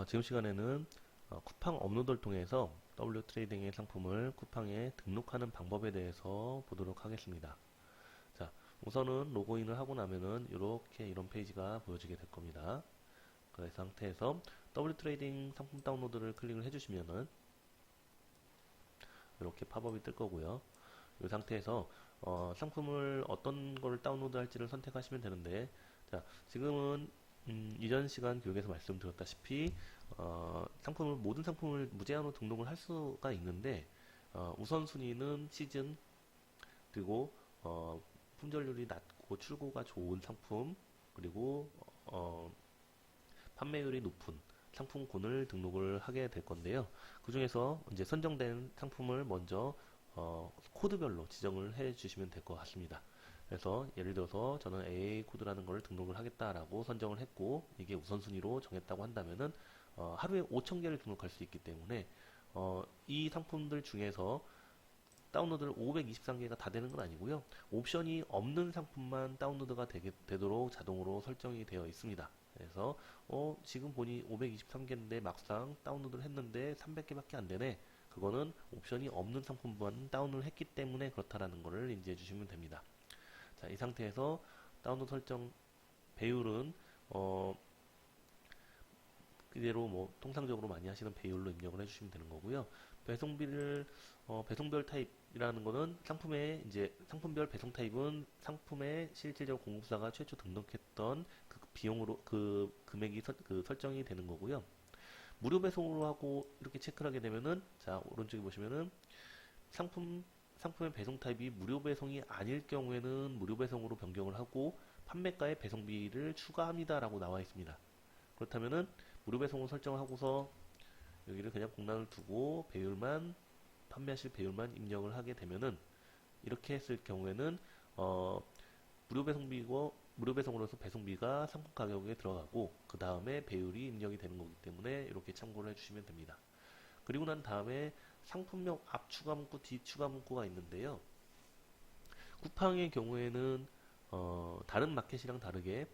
지금 시간에는 쿠팡 업로드를 통해서 W 트레이딩의 상품을 쿠팡에 등록하는 방법에 대해서 보도록 하겠습니다. 자, 우선은 로그인을 하고 나면은 이런 페이지가 보여지게 될 겁니다. 그 상태에서 W 트레이딩 상품 다운로드를 클릭을 해주시면은 이렇게 팝업이 뜰 거고요. 이 상태에서 상품을 어떤 거를 다운로드 할지를 선택하시면 되는데, 자, 지금은 이전 시간 교육에서 말씀드렸다시피 모든 상품을 무제한으로 등록을 할 수가 있는데, 우선순위는 시즌, 그리고 품절률이 낮고 출고가 좋은 상품, 그리고 판매율이 높은 상품군을 등록을 하게 될 건데요. 그 중에서 이제 선정된 상품을 먼저 코드별로 지정을 해 주시면 될 것 같습니다. 그래서 예를 들어서 저는 AA 코드라는 걸 등록을 하겠다라고 선정을 했고, 이게 우선순위로 정했다고 한다면은 하루에 5,000개를 등록할 수 있기 때문에 이 상품들 중에서 다운로드를 523개가 다 되는 건 아니고요. 옵션이 없는 상품만 다운로드가 되도록 자동으로 설정이 되어 있습니다. 그래서 지금 보니 523개인데 막상 다운로드를 했는데 300개밖에 안 되네. 그거는 옵션이 없는 상품만 다운을 했기 때문에 그렇다라는 것을 인지해 주시면 됩니다. 자, 이 상태에서 다운로드 설정 배율은 그대로 뭐 통상적으로 많이 하시는 배율로 입력을 해주시면 되는 거고요. 배송비를 배송별 타입이라는 거는 상품의 이제 상품별 배송 타입은 상품의 실질적 공급사가 최초 등록했던 그 비용으로 그 금액이 설정이 되는 거고요. 무료 배송으로 하고 이렇게 체크를 하게 되면은, 자, 오른쪽에 보시면은 상품의 배송 타입이 무료 배송이 아닐 경우에는 무료 배송으로 변경을 하고 판매가에 배송비를 추가합니다라고 나와 있습니다. 그렇다면은 무료 배송을 설정하고서 여기를 그냥 공란을 두고 판매하실 배율만 입력을 하게 되면은, 이렇게 했을 경우에는 무료 배송으로서 배송비가 상품 가격에 들어가고 그 다음에 배율이 입력이 되는 거기 때문에 이렇게 참고를 해주시면 됩니다. 그리고 난 다음에 상품명 앞 추가 문구, 뒤 추가 문구가 있는데요. 쿠팡의 경우에는 다른 마켓이랑 다르게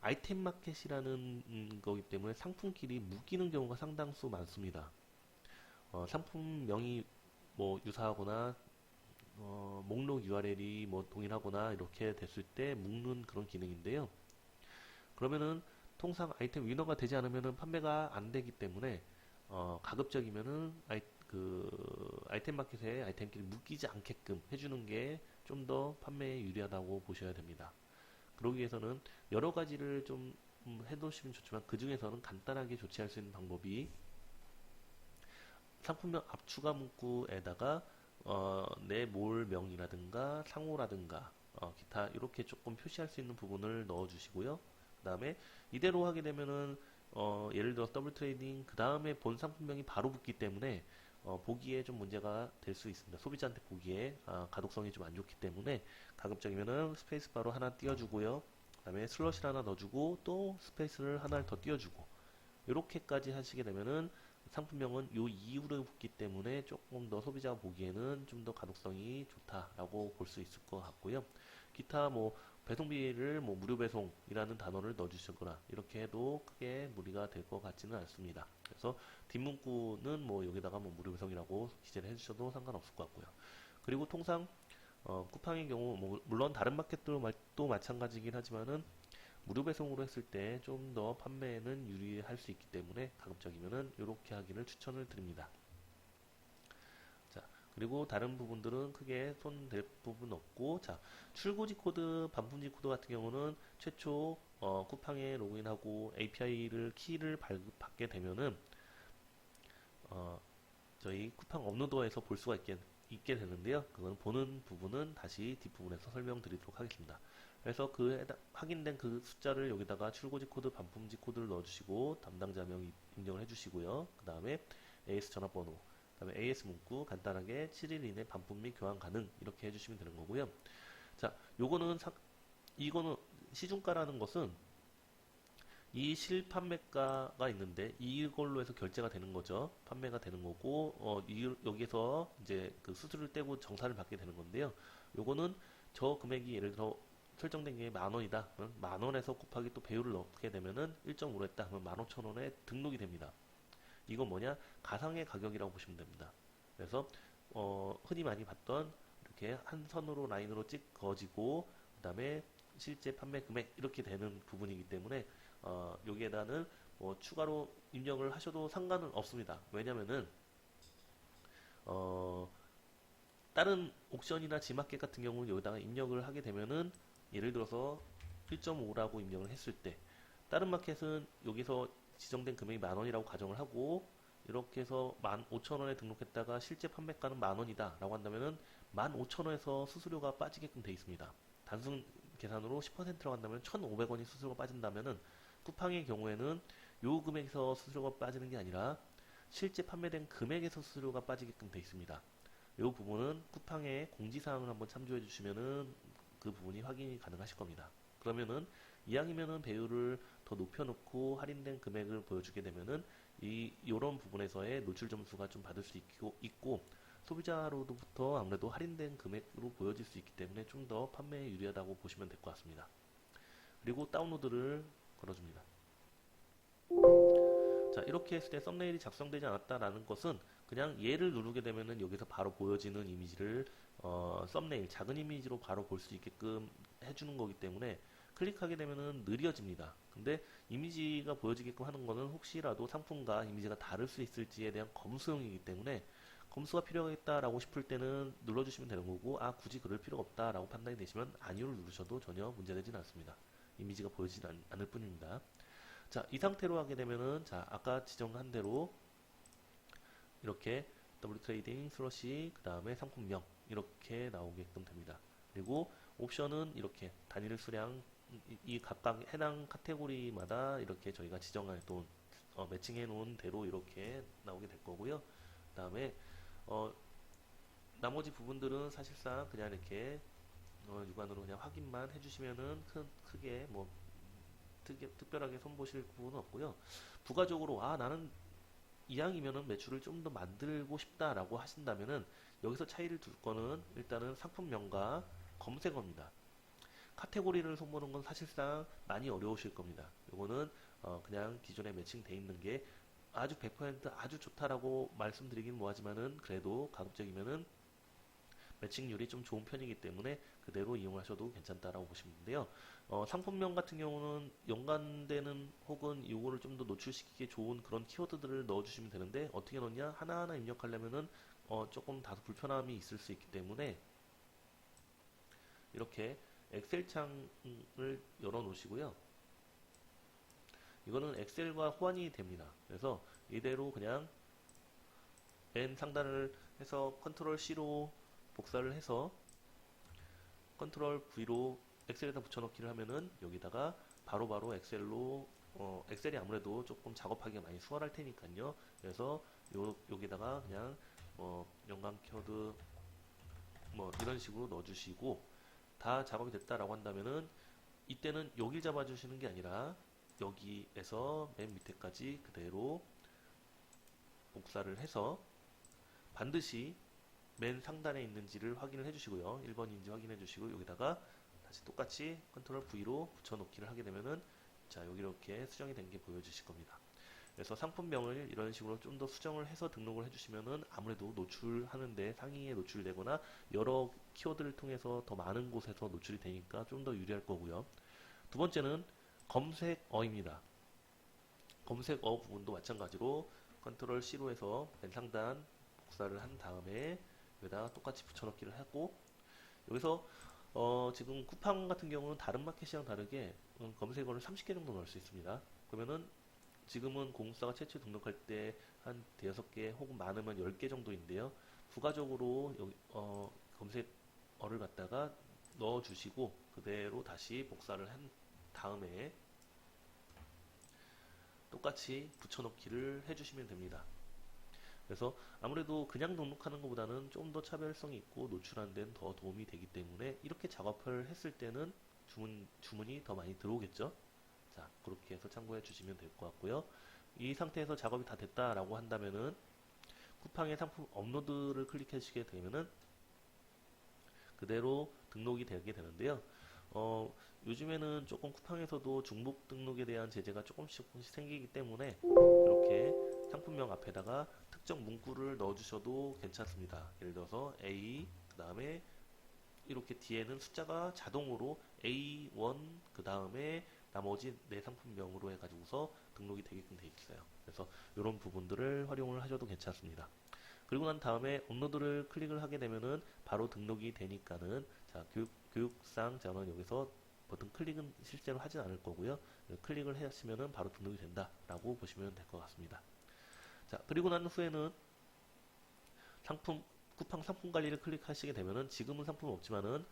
아이템 마켓이라는 거기 때문에 상품끼리 묶이는 경우가 상당수 많습니다. 상품명이 뭐 유사하거나 목록 URL이 뭐 동일하거나 이렇게 됐을 때 묶는 그런 기능인데요. 그러면은 통상 아이템 위너가 되지 않으면은 판매가 안 되기 때문에 가급적이면은 아이템 마켓에 아이템끼리 묶이지 않게끔 해주는 게 좀 더 판매에 유리하다고 보셔야 됩니다. 그러기 위해서는 여러 가지를 좀 해놓으시면 좋지만, 그 중에서는 간단하게 조치할 수 있는 방법이 상품명 앞 추가 문구에다가 내 몰명이라든가 상호라든가 기타 이렇게 조금 표시할 수 있는 부분을 넣어주시고요. 그 다음에 이대로 하게 되면은 예를 들어 더블 트레이딩 그 다음에 본 상품명이 바로 붙기 때문에 보기에 좀 문제가 될 수 있습니다. 소비자한테 보기에 가독성이 좀 안 좋기 때문에 가급적이면은 스페이스바로 하나 띄워주고요. 그 다음에 슬롯을 하나 넣어주고 또 스페이스를 하나 더 띄워주고, 이렇게까지 하시게 되면은 상품명은 요 이후로 붙기 때문에 조금 더 소비자가 보기에는 좀 더 가독성이 좋다라고 볼 수 있을 것 같고요. 기타 뭐 배송비를 뭐 무료 배송이라는 단어를 넣어주시거나 이렇게 해도 크게 무리가 될 것 같지는 않습니다. 그래서 뒷문구는 뭐 여기다가 뭐 무료 배송이라고 기재를 해주셔도 상관없을 것 같고요. 그리고 통상 쿠팡의 경우 뭐 물론 다른 마켓도 마찬가지긴 하지만은 무료 배송으로 했을 때 좀 더 판매에는 유리할 수 있기 때문에 가급적이면은 이렇게 하기를 추천을 드립니다. 자, 그리고 다른 부분들은 크게 손댈 부분 없고, 자, 출고지 코드, 반품지 코드 같은 경우는 최초 쿠팡에 로그인하고 API를 키를 받게 되면은 어, 저희 쿠팡 업로더에서 볼 수가 있게 되는데요. 그건 보는 부분은 다시 뒷부분에서 설명드리도록 하겠습니다. 그래서 확인된 그 숫자를 여기다가 출고지 코드, 반품지 코드를 넣어주시고 담당자명 입력을 해주시고요. 그 다음에 AS 전화번호, 그 다음에 AS 문구 간단하게 7일 이내 반품 및 교환 가능 이렇게 해주시면 되는 거고요. 자, 이거는 시중가라는 것은 이 실판매가가 있는데 이걸로 해서 결제가 되는 거죠. 판매가 되는 거고 여기서 이제 그 수수료를 떼고 정산을 받게 되는 건데요. 요거는 저 금액이 예를 들어 설정된 게 10,000원이다. 그러면 10,000원에서 곱하기 또 배율을 넣게 되면은 1.5로 했다. 그러면 15,000원에 등록이 됩니다. 이건 뭐냐? 가상의 가격이라고 보시면 됩니다. 그래서 흔히 많이 봤던 이렇게 한 선으로 라인으로 찍어지고 그 다음에 실제 판매 금액 이렇게 되는 부분이기 때문에 여기에다는 뭐 추가로 입력을 하셔도 상관은 없습니다. 왜냐면은 어, 다른 옥션이나 지마켓 같은 경우는 여기다가 입력을 하게 되면은 예를 들어서 1.5라고 입력을 했을 때 다른 마켓은 여기서 지정된 금액이 10,000원이라고 가정을 하고 이렇게 해서 15,000원에 등록했다가 실제 판매가는 10,000원이다 라고 한다면은 15,000원에서 수수료가 빠지게끔 되어 있습니다. 단순 계산으로 10%라고 한다면 1,500원이 수수료가 빠진다면은 쿠팡의 경우에는 요 금액에서 수수료가 빠지는 게 아니라 실제 판매된 금액에서 수수료가 빠지게끔 되어 있습니다. 이 부분은 쿠팡의 공지사항을 한번 참조해 주시면은 그 부분이 확인이 가능하실 겁니다. 그러면은 이왕이면은 배율을 더 높여놓고 할인된 금액을 보여주게 되면은 이런 부분에서의 노출 점수가 좀 받을 수 있고 소비자로부터 아무래도 할인된 금액으로 보여질 수 있기 때문에 좀 더 판매에 유리하다고 보시면 될 것 같습니다. 그리고 다운로드를 걸어줍니다. 자, 이렇게 했을 때 썸네일이 작성되지 않았다라는 것은 그냥 얘를 누르게 되면은 여기서 바로 보여지는 이미지를 썸네일 작은 이미지로 바로 볼 수 있게끔 해주는 거기 때문에 클릭하게 되면은 느려집니다. 근데 이미지가 보여지게끔 하는 거는 혹시라도 상품과 이미지가 다를 수 있을지에 대한 검수용이기 때문에 검수가 필요하겠다라고 싶을 때는 눌러주시면 되는 거고 굳이 그럴 필요가 없다라고 판단이 되시면 아니오를 누르셔도 전혀 문제되지는 않습니다. 이미지가 보여지지 않을 뿐입니다. 자, 이 상태로 하게 되면은 자, 아까 지정한 대로 이렇게 W 트레이딩 슬러시 그 다음에 상품명 이렇게 나오게끔 됩니다. 그리고 옵션은 이렇게 단일 수량 이 각각 해당 카테고리마다 이렇게 저희가 지정할 돈 매칭해 놓은 대로 이렇게 나오게 될 거고요. 그 다음에 나머지 부분들은 사실상 그냥 이렇게 육안으로 그냥 확인만 해주시면은 크게 뭐 특별하게 손보실 부분은 없고요. 부가적으로 나는 이왕이면은 매출을 좀 더 만들고 싶다라고 하신다면은 여기서 차이를 둘 거는 일단은 상품명과 검색어입니다. 카테고리를 손보는 건 사실상 많이 어려우실 겁니다. 요거는 그냥 기존에 매칭돼 있는 게 아주 100% 아주 좋다라고 말씀드리긴 뭐하지만은 그래도 가급적이면은 매칭률이 좀 좋은 편이기 때문에 그대로 이용하셔도 괜찮다라고 보시면 되는데요. 상품명 같은 경우는 연관되는 혹은 이거를 좀 더 노출시키기 좋은 그런 키워드들을 넣어주시면 되는데 어떻게 넣냐 하나하나 입력하려면은 조금 다소 불편함이 있을 수 있기 때문에 이렇게 엑셀 창을 열어 놓으시고요. 이거는 엑셀과 호환이 됩니다. 그래서 이대로 그냥 맨 상단을 해서 컨트롤 C로 복사를 해서 컨트롤 V로 엑셀에다 붙여넣기를 하면은 여기다가 바로바로 엑셀로 엑셀이 아무래도 조금 작업하기가 많이 수월할 테니까요. 그래서 여기다가 그냥 연관 키워드 뭐 이런 식으로 넣어주시고 다 작업이 됐다라고 한다면은 이때는 여길 잡아주시는 게 아니라 여기에서 맨 밑에까지 그대로 복사를 해서 반드시 맨 상단에 있는지를 확인을 해주시고요. 1번인지 확인해 주시고 여기다가 다시 똑같이 컨트롤 V로 붙여놓기를 하게 되면은 자 여기 이렇게 수정이 된 게 보여주실 겁니다. 그래서 상품명을 이런 식으로 좀 더 수정을 해서 등록을 해주시면은 아무래도 노출하는데 상위에 노출되거나 여러 키워드를 통해서 더 많은 곳에서 노출이 되니까 좀 더 유리할 거고요. 두 번째는 검색어입니다. 검색어 부분도 마찬가지로 컨트롤 C로 해서 맨 상단 복사를 한 다음에 여기다가 똑같이 붙여넣기를 하고 여기서 지금 쿠팡 같은 경우는 다른 마켓이랑 다르게 검색어를 30개 정도 넣을 수 있습니다. 그러면은 지금은 공사가 최초 등록할 때 한 대여섯 개 혹은 많으면 10개 정도인데요. 부가적으로 여기, 검색어를 갖다가 넣어주시고 그대로 다시 복사를 한 다음에 똑같이 붙여넣기를 해주시면 됩니다. 그래서 아무래도 그냥 등록하는 것보다는 좀 더 차별성이 있고 노출하는 데는 더 도움이 되기 때문에 이렇게 작업을 했을 때는 주문이 더 많이 들어오겠죠. 자, 그렇게 해서 참고해 주시면 될 것 같고요. 이 상태에서 작업이 다 됐다라고 한다면은 쿠팡의 상품 업로드를 클릭해 주시게 되면은 그대로 등록이 되게 되는데요. 요즘에는 조금 쿠팡에서도 중복 등록에 대한 제재가 조금씩 생기기 때문에 이렇게 상품명 앞에다가 특정 문구를 넣어주셔도 괜찮습니다. 예를 들어서 A, 그 다음에 이렇게 뒤에는 숫자가 자동으로 A1, 그 다음에 나머지 내 상품명으로 해가지고서 등록이 되게끔 돼 있어요. 그래서 이런 부분들을 활용을 하셔도 괜찮습니다. 그리고 난 다음에 업로드를 클릭을 하게 되면은 바로 등록이 되니까는 자 교육상 저는 여기서 버튼 클릭은 실제로 하진 않을 거고요. 클릭을 하시면은 바로 등록이 된다라고 보시면 될 것 같습니다. 자 그리고 난 후에는 상품 쿠팡 상품 관리를 클릭하시게 되면은 지금은 상품 없지만은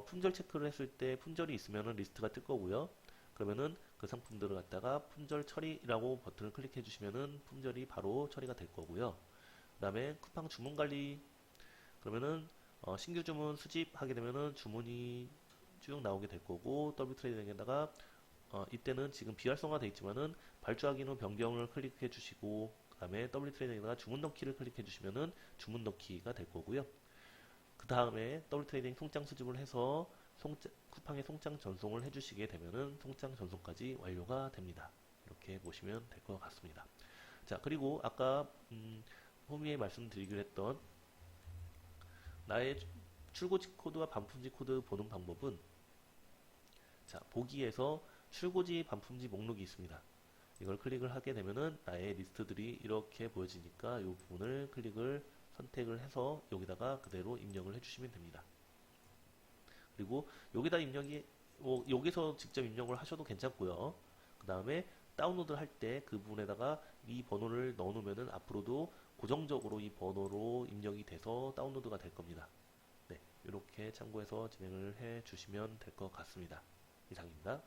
품절 체크를 했을 때 품절이 있으면은 리스트가 뜰 거고요. 그러면은 그 상품들을 갖다가 품절 처리라고 버튼을 클릭해 주시면은 품절이 바로 처리가 될 거고요. 그 다음에 쿠팡 주문 관리 그러면은 신규 주문 수집하게 되면은 주문이 쭉 나오게 될 거고 더블 트레이딩에다가 이때는 지금 비활성화 되어 있지만은 발주하기 후 변경을 클릭해 주시고 그 다음에 더블 트레이딩에다가 주문 넣기를 클릭해 주시면은 주문 넣기가 될 거고요. 그 다음에 더블 트레이딩 송장 수집을 해서 쿠팡에 송장 전송을 해주시게 되면은 송장 전송까지 완료가 됩니다. 이렇게 보시면 될 것 같습니다. 자 그리고 아까 호미에 말씀드리기로 했던 나의 출고지 코드와 반품지 코드 보는 방법은 자 보기에서 출고지 반품지 목록이 있습니다. 이걸 클릭을 하게 되면은 나의 리스트들이 이렇게 보여지니까 이 부분을 선택을 해서 여기다가 그대로 입력을 해주시면 됩니다. 그리고 여기다 여기서 직접 입력을 하셔도 괜찮고요. 그 다음에 다운로드 할 때 그 부분에다가 이 번호를 넣어 놓으면은 앞으로도 고정적으로 이 번호로 입력이 돼서 다운로드가 될 겁니다. 네, 이렇게 참고해서 진행을 해 주시면 될 것 같습니다. 이상입니다.